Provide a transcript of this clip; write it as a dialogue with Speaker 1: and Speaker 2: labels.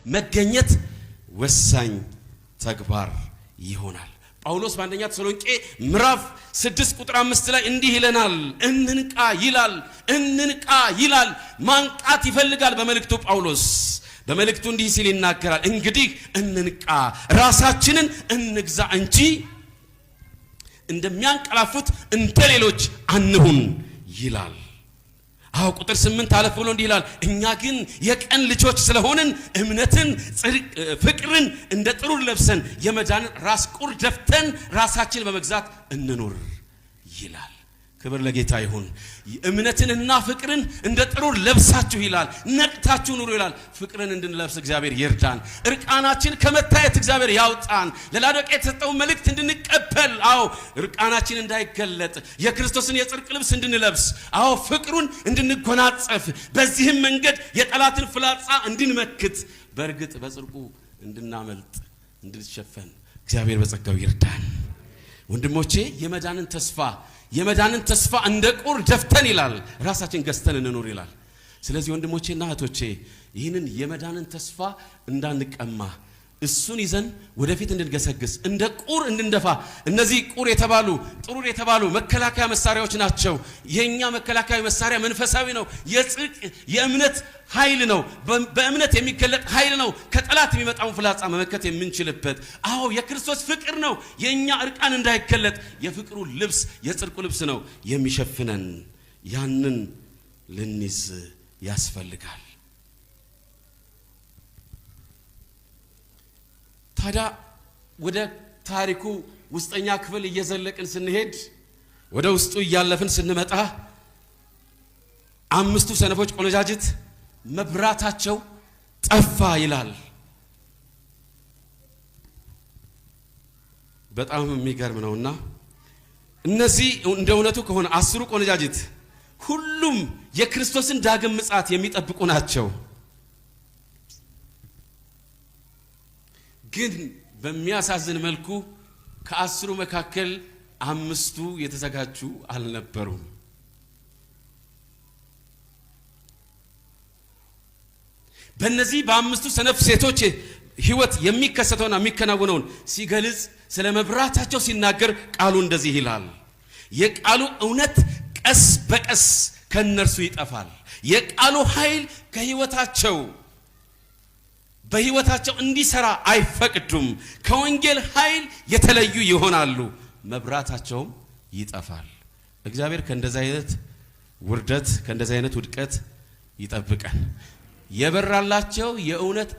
Speaker 1: መገኘት ወሳኝ ተግባር ይሆናል። ጳውሎስ በአንደኛ ተሰሎንቄ ምዕራፍ 6 ቁጥር 5 ላይ እንዲህ ይለናል። እንንቃ ይላል። ማንቃት ይፈልጋል። በመልእክቱ ጳውሎስ በመልእክቱ እንዲህ ሲል ይናገራል። እንግዲህ እንንቃ፣ ራሳችንን እንግዛ እንጂ እንደሚያንቀላፉት እንደሌሎች አንሁን ይላል። አዎ ቁጥር 8 አለፍ ብሎ እንዲህ ይላል። እኛ ግን የቀን ልጆች ስለሆንን እምነትን፣ ፍቅርን እንደ ጥሩር ለብሰን የመዳንን ራስ ቁር ደፍተን ራሳችን በመግዛት እንኑር ይላል። ክብር ለጌታ ይሁን። እምነትንና ፍቅርን እንደ ጥሩር ለብሳችሁ ይላል። ነቅታችሁ ኑሩ ይላል። ፍቅርን እንድንለብስ እግዚአብሔር ይርዳን። እርቃናችን ከመታየት እግዚአብሔር ያውጣን። ለላዶቅያ የተሰጠው መልእክት እንድንቀበል፣ አዎ እርቃናችን እንዳይገለጥ የክርስቶስን የጽድቅ ልብስ እንድንለብስ፣ አዎ ፍቅሩን እንድንጎናጸፍ፣ በዚህም መንገድ የጠላትን ፍላጻ እንድንመክት፣ በእርግጥ በጽድቁ እንድናመልጥ እንድንሸፈን እግዚአብሔር በጸጋው ይርዳን። ወንድሞቼ የመዳንን ተስፋ እንደ ቁር ደፍተን ይላል ራሳችን ገዝተን እንኑር ይላል። ስለዚህ ወንድሞቼና እህቶቼ ይህንን የመዳንን ተስፋ እንዳንቀማ እሱን ይዘን ወደፊት እንድንገሰግስ እንደ ቁር እንድንደፋ። እነዚህ ጥሩር የተባሉ መከላከያ መሳሪያዎች ናቸው። የኛ መከላከያ መሳሪያ መንፈሳዊ ነው። የጽድቅ የእምነት ኃይል ነው። በእምነት የሚገለጥ ኃይል ነው። ከጠላት የሚመጣውን ፍላጻ መመከት የምንችልበት። አዎ የክርስቶስ ፍቅር ነው። የኛ እርቃን እንዳይገለጥ የፍቅሩ ልብስ የጽድቁ ልብስ ነው የሚሸፍነን። ያንን ልንይዝ ያስፈልጋል። ታዲያ ወደ ታሪኩ ውስጠኛ ክፍል እየዘለቅን ስንሄድ ወደ ውስጡ እያለፍን ስንመጣ አምስቱ ሰነፎች ቆነጃጅት መብራታቸው ጠፋ ይላል። በጣም የሚገርም ነውና እነዚህ እንደ እውነቱ ከሆነ 10 ቆነጃጅት ሁሉም የክርስቶስን ዳግም ምጽአት የሚጠብቁ ናቸው። ግን በሚያሳዝን መልኩ ከ10 መካከል 5ቱ የተዘጋጁ አልነበሩም። በእነዚህ በ5ቱ ሰነፍ ሴቶች ህይወት የሚከሰተውና የሚከናወነውን ሲገልጽ ስለ መብራታቸው ሲናገር ቃሉ እንደዚህ ይላል። የቃሉ እውነት ቀስ በቀስ ከነርሱ ይጠፋል። የቃሉ ኃይል በህይወታቸው እንዲሰራ አይፈቅዱም። ከወንጌል ኃይል የተለዩ ይሆናሉ፣ መብራታቸውም ይጠፋል። እግዚአብሔር ከእንደዚህ አይነት ውርደት ከእንደዚህ አይነት ውድቀት ይጠብቀን። የበራላቸው የእውነት